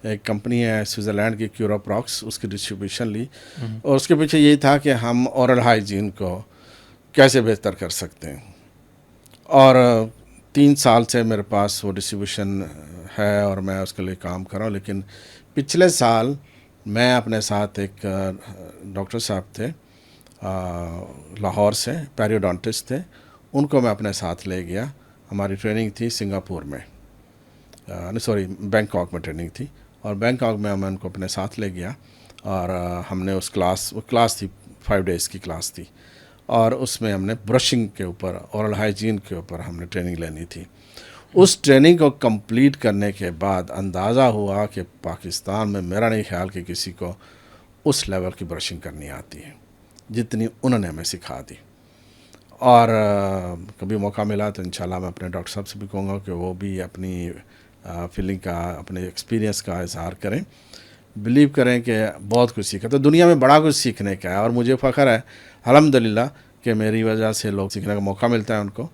ایک کمپنی ہے سوئٹزرلینڈ کی کیوروپراکس، اس کی ڈسٹریبیوشن لی، اور اس کے پیچھے یہی تھا کہ ہم اورل ہائیجین کو کیسے بہتر کر سکتے ہیں. اور 3 سال سے میرے پاس وہ ڈسٹریبیوشن ہے اور میں اس کے لیے کام کر رہا ہوں. لیکن پچھلے سال میں اپنے ساتھ ایک ڈاکٹر صاحب تھے لاہور سے، پیریوڈونٹسٹ تھے، ان کو میں اپنے ساتھ لے گیا. ہماری ٹریننگ تھی سنگاپور میں، بینکاک میں ٹریننگ تھی، اور بینکاک میں ان کو اپنے ساتھ لے گیا. اور ہم نے وہ کلاس تھی 5 days کی کلاس تھی، اور اس میں ہم نے برشنگ کے اوپر، اورل ہائیجین کے اوپر ہم نے ٹریننگ لینی تھی. اس ٹریننگ کو کمپلیٹ کرنے کے بعد اندازہ ہوا کہ پاکستان میں میرا نہیں خیال کہ کسی کو اس لیول کی برشنگ کرنی آتی ہے جتنی انہوں نے ہمیں سکھا دی. اور کبھی موقع ملا تو انشاءاللہ میں اپنے ڈاکٹر صاحب سے بھی کہوں گا کہ وہ بھی اپنی فیلنگ کا، اپنے ایکسپیرینس کا اظہار کریں. بلیو کریں کہ بہت کچھ سیکھا، تو دنیا میں بڑا کچھ سیکھنے کا ہے، اور مجھے فخر ہے الحمدللہ کہ میری وجہ سے لوگ سیکھنے کا موقع ملتا ہے ان کو،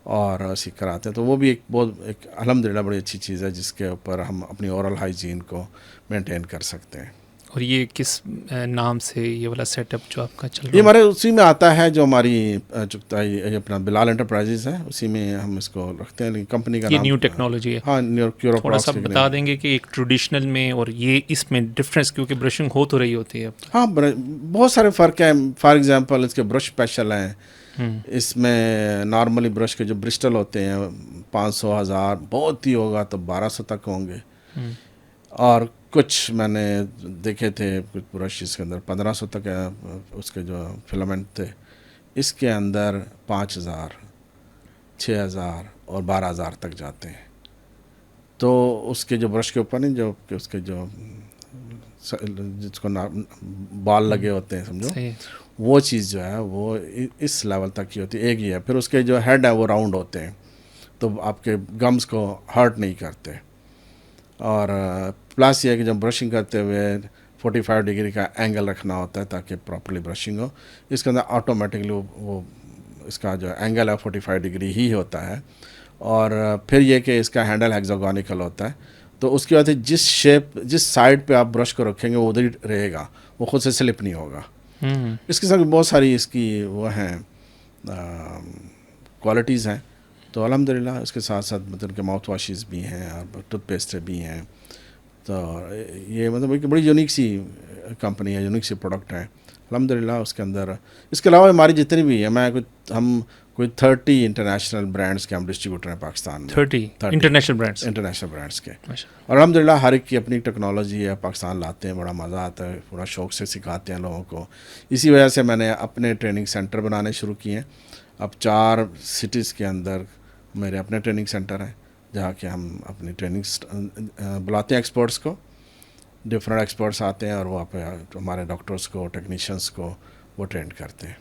اور سیکھ کر آتے ہیں. تو وہ بھی ایک الحمدللہ بڑی اچھی چیز ہے جس کے اوپر ہم اپنی اورل ہائیجین کو مینٹین کر سکتے ہیں. اور یہ کس نام سے یہ والا سیٹ اپ جو آپ کا چل رہا ہے؟ یہ ہمارے اسی میں آتا ہے جو ہماری یہ اپنا بلال انٹرپرائزز ہے، اسی میں ہم اس کو رکھتے ہیں. لیکن کمپنی کا یہ نام نیو ٹیکنالوجی ہے. ہاں، تھوڑا سا بتا دیں گے کہ ایک ٹریڈیشنل میں اور یہ اس میں ڈفرینس، کیونکہ برشنگ ہو تو رہی ہوتی ہے. ہاں، بہت سارے فرق ہیں. فار ایگزامپل اس کے برش اسپیشل ہیں. اس میں نارملی برش کے جو برسٹل ہوتے ہیں 500، 1000، بہت ہی ہوگا تو 1200 تک ہوں گے. اور کچھ میں نے دیکھے تھے کچھ برش اس کے اندر 1500 تک اس کے جو فلامنٹ تھے. اس کے اندر 5000، 6000 اور 12000 تک جاتے ہیں. تو اس کے جو برش کے اوپر نہیں، جو کہ اس کے جو جس کو بال لگے ہوتے ہیں سمجھو، وہ چیز جو ہے وہ اس لیول تک کی ہوتی ہے. ایک ہی ہے. پھر اس کے جو ہیڈ ہے وہ راؤنڈ ہوتے ہیں، تو آپ کے گمز کو ہرٹ نہیں کرتے. اور پلس یہ ہے کہ جب برشنگ کرتے ہوئے 45 ڈگری کا اینگل رکھنا ہوتا ہے تاکہ پراپرلی برشنگ ہو. اس کے اندر آٹومیٹکلی وہ اس کا جو اینگل ہے 45 ڈگری ہی ہوتا ہے. اور پھر یہ کہ اس کا ہینڈل ہیگزاگونیکل ہوتا ہے، تو اس کی وجہ سے جس سائڈ پہ آپ برش کو رکھیں گے وہ ادھر ہی رہے گا، وہ خود سے سلپ نہیں ہوگا. اس کے ساتھ بہت ساری اس کی وہ ہیں کوالٹیز ہیں. تو الحمدللہ اس کے ساتھ ساتھ مطلب کہ ماؤتھ واشز بھی ہیں اور ٹوتھ پیسٹ بھی ہیں. تو یہ مطلب ایک بڑی یونیک سی کمپنی ہے، یونیک سی پروڈکٹ ہے الحمدللہ. اس کے اندر اس کے علاوہ ہماری جتنی بھی ہے، ہم کوئی 30 انٹرنیشنل برانڈس کے ہم ڈسٹریبیوٹر ہیں پاکستان میں. 30 انٹرنیشنل برانڈس کے. اور الحمدللہ ہر ایک کی اپنی ٹیکنالوجی ہے. پاکستان لاتے ہیں، بڑا مزہ آتا ہے، پورا شوق سے سکھاتے ہیں لوگوں کو. اسی وجہ سے میں نے اپنے ٹریننگ سینٹر بنانے شروع کیے ہیں. اب 4 سٹیز کے اندر میرے اپنے ٹریننگ سینٹر ہیں جہاں کہ ہم اپنی ٹریننگ بلاتے ہیں ایکسپرٹس کو. ڈفرینٹ ایکسپرٹس آتے ہیں اور وہ ہمارے ڈاکٹرس کو، ٹیکنیشینس کو وہ ٹرین کرتے ہیں.